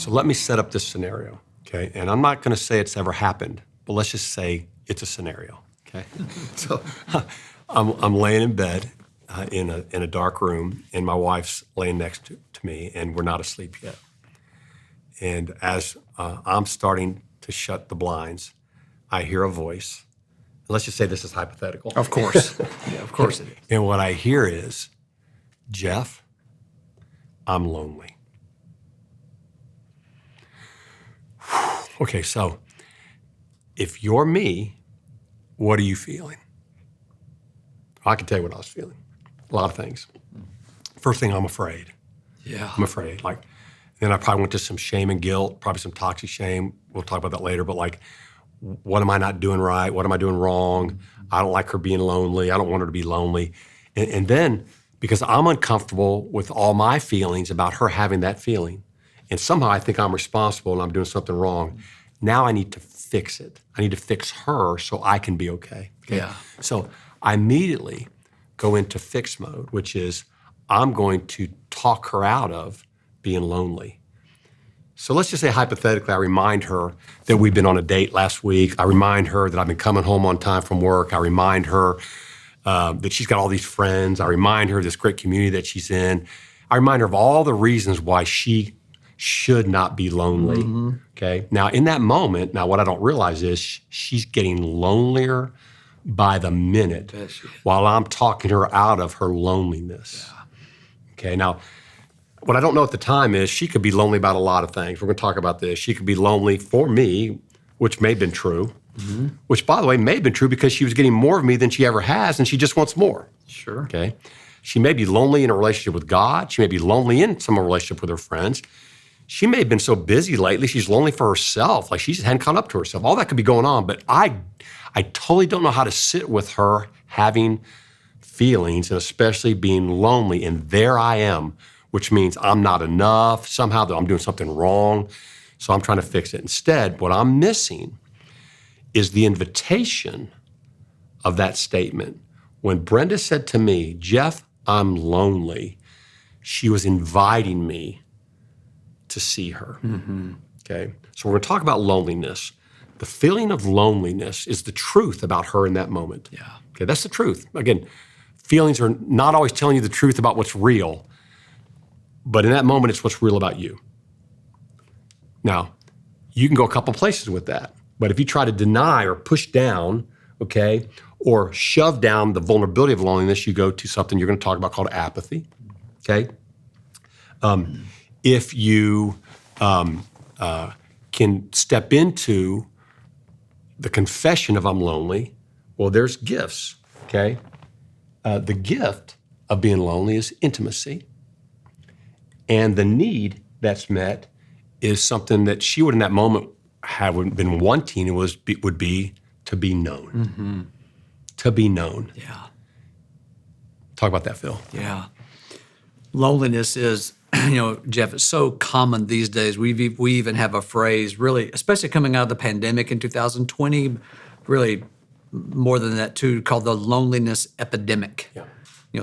So let me set up this scenario, okay? And I'm not going to say it's ever happened, but let's just say it's a scenario, okay? So I'm laying in bed in a dark room, and my wife's laying next to me, and we're not asleep yet. And as I'm starting to shut the blinds, I hear a voice. Let's just say this is hypothetical. Of course. Yeah, of course it is. And what I hear is, Jeff, I'm lonely. Okay, so if you're me, what are you feeling? I can tell you what I was feeling. A lot of things. First thing, I'm afraid. Yeah. I'm afraid. Then I probably went to some shame and guilt, probably some toxic shame. We'll talk about that later. But what am I not doing right? What am I doing wrong? I don't like her being lonely. I don't want her to be lonely. And then, because I'm uncomfortable with all my feelings about her having that feeling, and somehow I think I'm responsible and I'm doing something wrong, now I need to fix it. I need to fix her so I can be okay. Yeah. So I immediately go into fix mode, which is I'm going to talk her out of being lonely. So let's just say hypothetically, I remind her that we've been on a date last week. I remind her that I've been coming home on time from work. I remind her that she's got all these friends. I remind her of this great community that she's in. I remind her of all the reasons why she should not be lonely, okay? Now, in that moment, what I don't realize is she's getting lonelier by the minute while I'm talking her out of her loneliness. Yeah. Okay, now, what I don't know at the time is she could be lonely about a lot of things. We're going to talk about this. She could be lonely for me, which may have been true, which, by the way, may have been true because she was getting more of me than she ever has, and she just wants more. Sure. Okay? She may be lonely in a relationship with God. She may be lonely in some relationship with her friends. She may have been so busy lately, she's lonely for herself. She just hadn't caught up to herself. All that could be going on, but I totally don't know how to sit with her having feelings, and especially being lonely, and there I am, which means I'm not enough, somehow that I'm doing something wrong, so I'm trying to fix it. Instead, what I'm missing is the invitation of that statement. When Brenda said to me, Jeff, I'm lonely, she was inviting me to see her, okay? So we're gonna talk about loneliness. The feeling of loneliness is the truth about her in that moment. Yeah. Okay, that's the truth. Again, feelings are not always telling you the truth about what's real, but in that moment, it's what's real about you. Now, you can go a couple places with that, but if you try to deny or push down, okay, or shove down the vulnerability of loneliness, you go to something you're going to talk about called apathy, okay? If you can step into the confession of I'm lonely, well, there's gifts, okay? The gift of being lonely is intimacy. And the need that's met is something that she would in that moment have been wanting. It would be to be known. To be known. Yeah. Talk about that, Phil. Yeah. Loneliness is, Jeff, it's so common these days. We even have a phrase, really, especially coming out of the pandemic in 2020, really more than that too, called the loneliness epidemic. Yeah.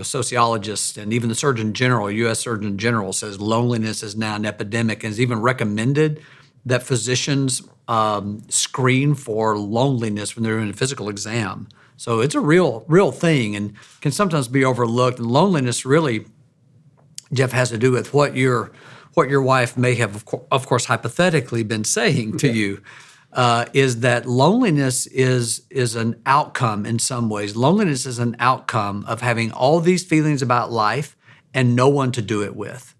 Sociologists and even the Surgeon General, U.S. Surgeon General, says loneliness is now an epidemic, and has even recommended that physicians screen for loneliness when they're doing a physical exam. So it's a real thing and can sometimes be overlooked. And loneliness really, Jeff, has to do with what your wife may have, of course, hypothetically been saying to you. Is that loneliness is an outcome in some ways. Loneliness is an outcome of having all these feelings about life and no one to do it with.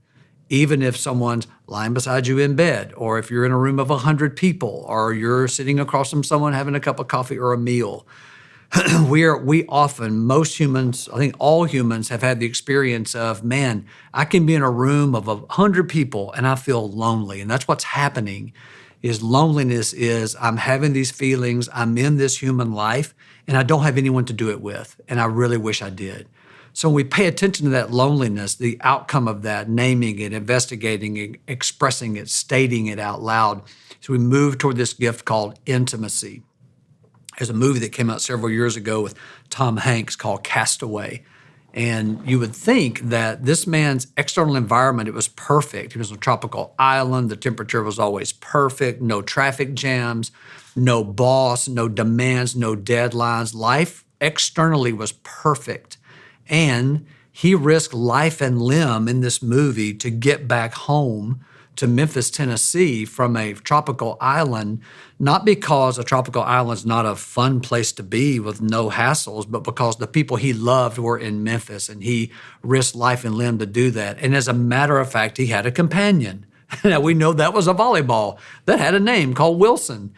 Even if someone's lying beside you in bed, or if you're in a room of 100 people, or you're sitting across from someone having a cup of coffee or a meal. We often, most humans, I think all humans have had the experience of, man, I can be in a room of 100 people and I feel lonely. And that's what's happening. Is loneliness is I'm having these feelings, I'm in this human life, and I don't have anyone to do it with, and I really wish I did. So when we pay attention to that loneliness, the outcome of that, naming it, investigating it, expressing it, stating it out loud, so we move toward this gift called intimacy. There's a movie that came out several years ago with Tom Hanks called Castaway, And you would think that this man's external environment, it was perfect. He was on a tropical island. The temperature was always perfect. No traffic jams, no boss, no demands, no deadlines. Life externally was perfect. And he risked life and limb in this movie to get back home to Memphis, Tennessee from a tropical island, not because a tropical island is not a fun place to be with no hassles, but because the people he loved were in Memphis and he risked life and limb to do that. And as a matter of fact, he had a companion. Now we know that was a volleyball that had a name called Wilson.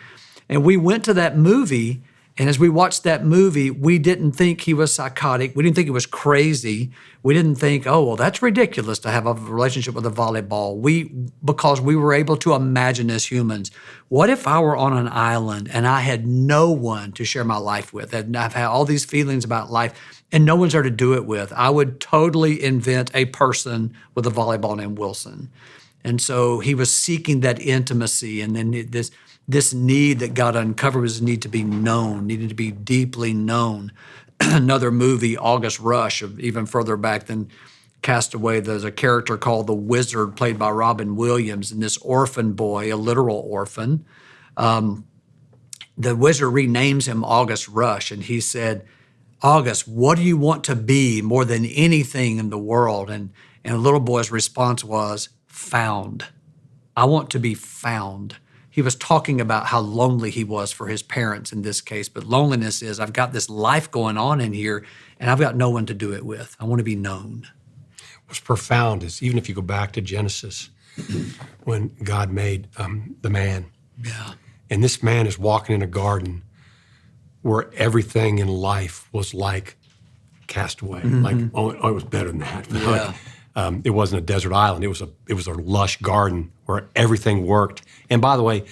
And we went to that movie, and as we watched that movie, we didn't think he was psychotic. We didn't think he was crazy. We didn't think, oh, well, that's ridiculous to have a relationship with a volleyball. Because we were able to imagine as humans, what if I were on an island and I had no one to share my life with? And I've had all these feelings about life and no one's there to do it with. I would totally invent a person with a volleyball named Wilson. And so he was seeking that intimacy, and then this need that God uncovered was the need to be known, needed to be deeply known. Another movie, August Rush, even further back than Castaway, there's a character called the Wizard, played by Robin Williams, and this orphan boy, a literal orphan, the wizard renames him August Rush, and he said, August, what do you want to be more than anything in the world? And the little boy's response was, found. I want to be found. He was talking about how lonely he was for his parents in this case, but loneliness is, I've got this life going on in here and I've got no one to do it with. I want to be known. What's profound is, even if you go back to Genesis, when God made the man, and this man is walking in a garden where everything in life was like Castaway. Like, it was better than that. It wasn't a desert island. It was a lush garden where everything worked. And by the way,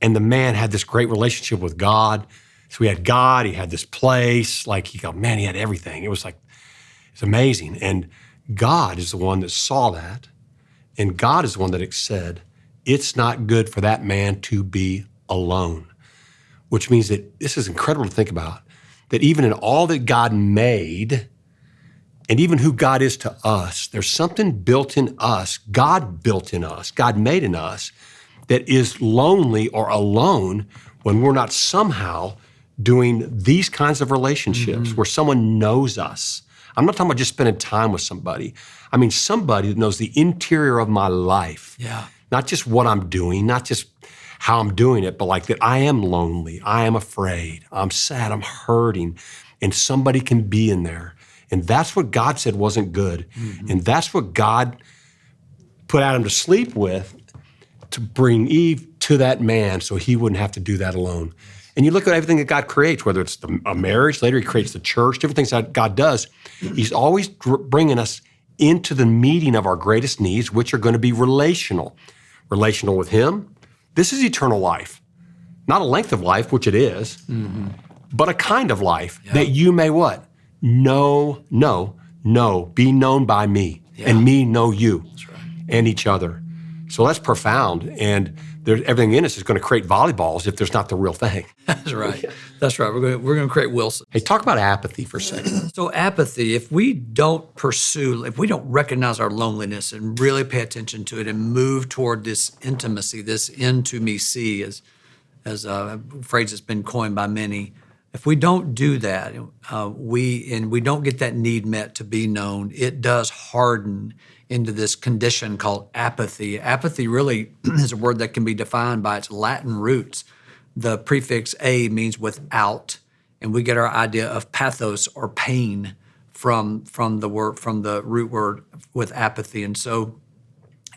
and the man had this great relationship with God. So he had God, he had this place, like he had everything. It's amazing. And God is the one that saw that. And God is the one that said, it's not good for that man to be alone. Which means that this is incredible to think about, that even in all that God made, and even who God is to us, there's something built in us, God built in us, God made in us, that is lonely or alone when we're not somehow doing these kinds of relationships where someone knows us. I'm not talking about just spending time with somebody. I mean somebody that knows the interior of my life. Not just what I'm doing, not just how I'm doing it, but like that I am lonely, I am afraid, I'm sad, I'm hurting, and somebody can be in there. And that's what God said wasn't good. And that's what God put Adam to sleep with, to bring Eve to that man so he wouldn't have to do that alone. And you look at everything that God creates, whether it's a marriage, later he creates the church, different things that God does. He's always bringing us into the meeting of our greatest needs, which are going to be relational. Relational with him. This is eternal life. Not a length of life, which it is, but a kind of life that you may what? Know, be known by me, and me know you, and each other. So that's profound, and everything in us is going to create volleyballs if there's not the real thing. That's right. That's right. We're going to create Wilson. Hey, talk about apathy for a second. So apathy, if we don't recognize our loneliness and really pay attention to it and move toward this intimacy, this intimacy, as a phrase that's been coined by many, if we don't do that, we don't get that need met to be known, it does harden into this condition called apathy. Apathy really is a word that can be defined by its Latin roots. The prefix a means without, and we get our idea of pathos or pain from the root word with apathy. And so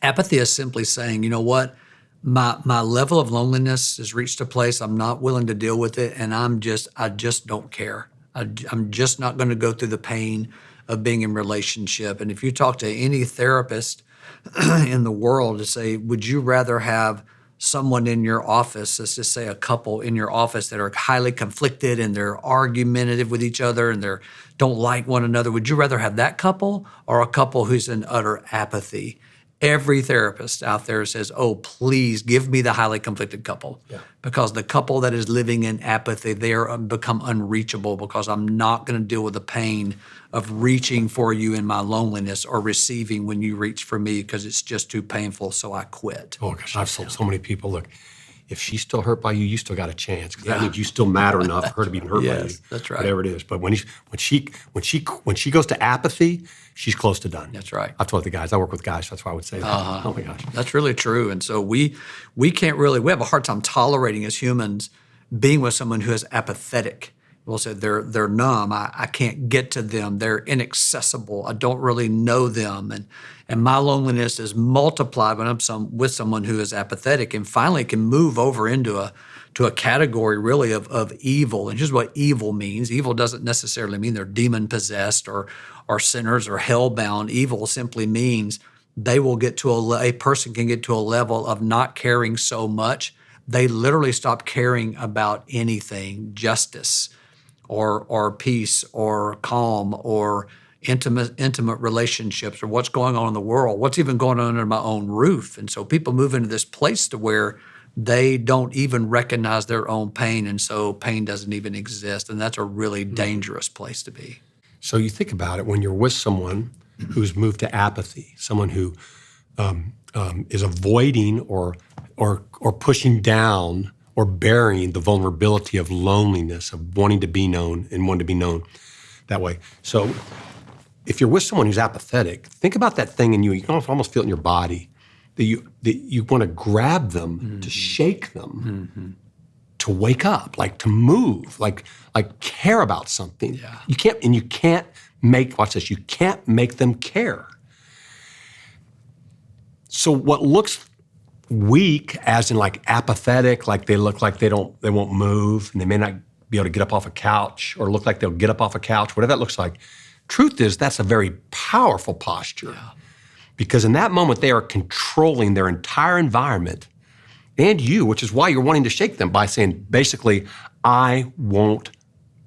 apathy is simply saying, you know what? My level of loneliness has reached a place I'm not willing to deal with it, and I just don't care. I'm just not going to go through the pain of being in relationship. And if you talk to any therapist in the world to say, would you rather have someone in your office, let's just say a couple in your office that are highly conflicted and they're argumentative with each other and they don't like one another, would you rather have that couple or a couple who's in utter apathy? Every therapist out there says, oh, please give me the highly conflicted couple. Yeah. Because the couple that is living in apathy, they are become unreachable because I'm not going to deal with the pain of reaching for you in my loneliness or receiving when you reach for me because it's just too painful, so I quit. Oh gosh, I've told so many people, look, if she's still hurt by you, you still got a chance because that means you still matter enough for her to be hurt by you. Yes, that's right. Whatever it is. But when she goes to apathy, she's close to done. That's right. I've told the guys, I work with guys, so that's why I would say that. Oh my gosh. That's really true. And so we can't really, we have a hard time tolerating as humans being with someone who is apathetic. We'll say they're numb. I can't get to them. They're inaccessible. I don't really know them. And my loneliness is multiplied when I'm with someone who is apathetic and finally can move over into a category really of evil. And just what evil means. Evil doesn't necessarily mean they're demon possessed or sinners or hellbound. Evil simply means they will get to a person can get to a level of not caring so much. They literally stop caring about anything, justice or peace or calm or intimate relationships or what's going on in the world, what's even going on under my own roof. And so people move into this place to where they don't even recognize their own pain, and so pain doesn't even exist. And that's a really dangerous place to be. So you think about it, when you're with someone who's moved to apathy, someone who is avoiding or pushing down or burying the vulnerability of loneliness, of wanting to be known and wanting to be known that way. So if you're with someone who's apathetic, think about that thing in you. You can almost feel it in your body that you want to grab them, to shake them, to wake up, like to move, like care about something. Yeah. You can't make, watch this, you can't make them care. So what looks weak, as in like apathetic, like they look like they won't move, and they may not be able to get up off a couch, or look like they'll get up off a couch, whatever that looks like. Truth is, that's a very powerful posture. Yeah. Because in that moment, they are controlling their entire environment and you, which is why you're wanting to shake them by saying, basically, I won't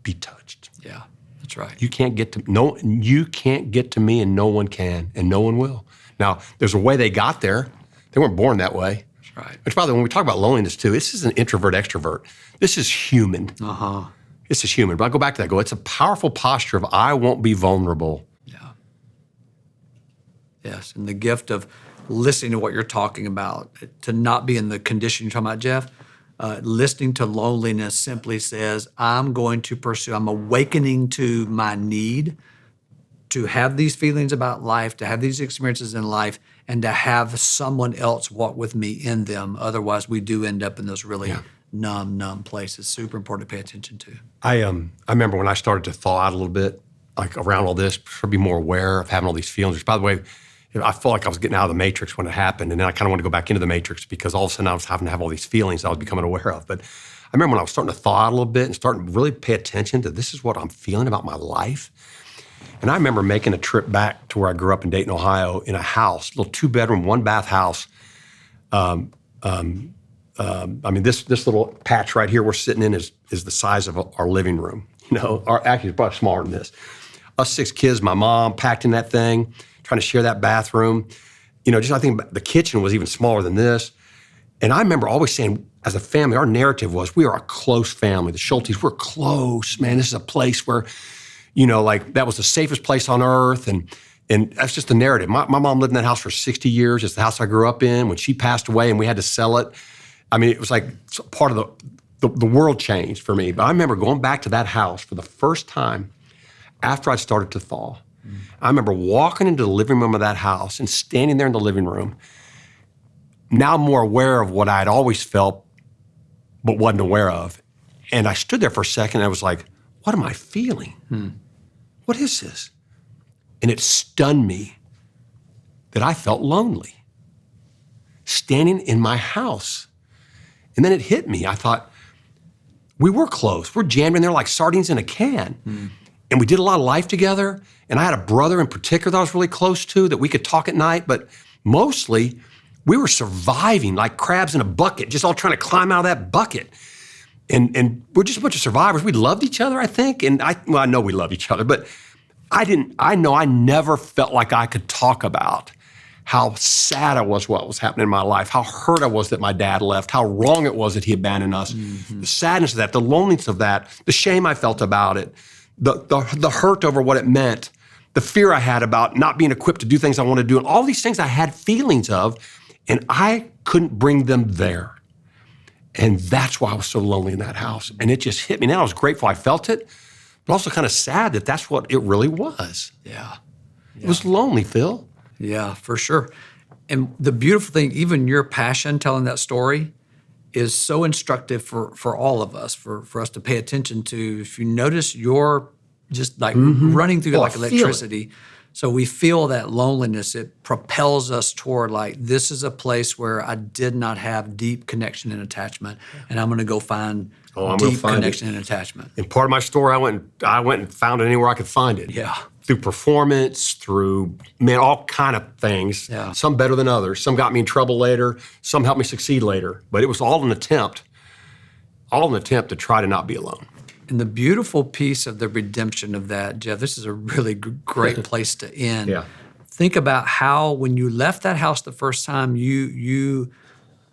be touched. Yeah, that's right. You can't get to me, and no one can, and no one will. Now, there's a way they got there. They weren't born that way. That's right. Which, by the way, when we talk about loneliness too, this is an introvert-extrovert. This is human. This is human. But I go back to that. It's a powerful posture of I won't be vulnerable. Yeah. Yes, and the gift of listening to what you're talking about, to not be in the condition you're talking about, Jeff. Listening to loneliness simply says, I'm awakening to my need to have these feelings about life, to have these experiences in life, and to have someone else walk with me in them. Otherwise, we do end up in those really numb places. Super important to pay attention to. I remember when I started to thaw out a little bit, like around all this, to be more aware of having all these feelings. Which, by the way, I felt like I was getting out of the matrix when it happened, and then I kind of wanted to go back into the matrix because all of a sudden I was having to have all these feelings I was becoming aware of. But I remember when I was starting to thaw out a little bit and starting to really pay attention to this is what I'm feeling about my life. And I remember making a trip back to where I grew up in Dayton, Ohio, in a house, a little 2-bedroom, 1-bath house. This little patch right here we're sitting in is the size of our living room. Actually, it's probably smaller than this. Us 6 kids, my mom packed in that thing, trying to share that bathroom. I think the kitchen was even smaller than this. And I remember always saying, as a family, our narrative was we are a close family. The Schultes, we're close, man. This is a place where, that was the safest place on earth. And that's just the narrative. My mom lived in that house for 60 years. It's the house I grew up in. When she passed away and we had to sell it, it was like part of the world changed for me. But I remember going back to that house for the first time after I started to thaw. I remember walking into the living room of that house and standing there in the living room, now more aware of what I had always felt but wasn't aware of. And I stood there for a second and I was like, what am I feeling? What is this? And it stunned me that I felt lonely, standing in my house. And then it hit me. I thought, we were close. We're jammed in there like sardines in a can. And we did a lot of life together. And I had a brother in particular that I was really close to that we could talk at night. But mostly, we were surviving like crabs in a bucket, just all trying to climb out of that bucket. And we're just a bunch of survivors. We loved each other, I think. And I know we love each other. But I never felt like I could talk about how sad I was what was happening in my life, how hurt I was that my dad left, how wrong it was that he abandoned us, the sadness of that, the loneliness of that, the shame I felt about it, the hurt over what it meant, the fear I had about not being equipped to do things I wanted to do, and all these things I had feelings of, and I couldn't bring them there. And that's why I was so lonely in that house. And it just hit me. Now I was grateful I felt it, but also kind of sad that that's what it really was. Yeah. It was lonely, Phil. Yeah, for sure. And the beautiful thing, even your passion telling that story is so instructive for all of us, for us to pay attention to. If you notice, you're just like running through like I feel it. electricity. So we feel that loneliness. It propels us toward like, this is a place where I did not have deep connection and attachment, and I'm going to go find I'm gonna deep find it. connection and attachment. And part of my story, I went and found it anywhere I could find it. Yeah. Through performance, through, all kind of things. Yeah. Some better than others. Some got me in trouble later. Some helped me succeed later. But it was all an attempt to try to not be alone. And the beautiful piece of the redemption of that, Jeff, this is a really great place to end. Yeah. Think about how when you left that house the first time, you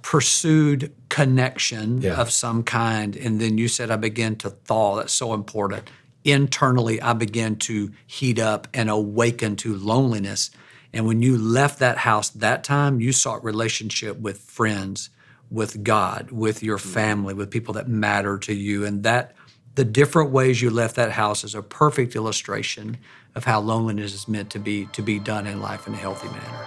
pursued connection of some kind, and then you said, I began to thaw. That's so important. Internally, I began to heat up and awaken to loneliness. And when you left that house that time, you sought relationship with friends, with God, with your family, with people that matter to you. And that the different ways you left that house is a perfect illustration of how loneliness is meant to be done in life in a healthy manner.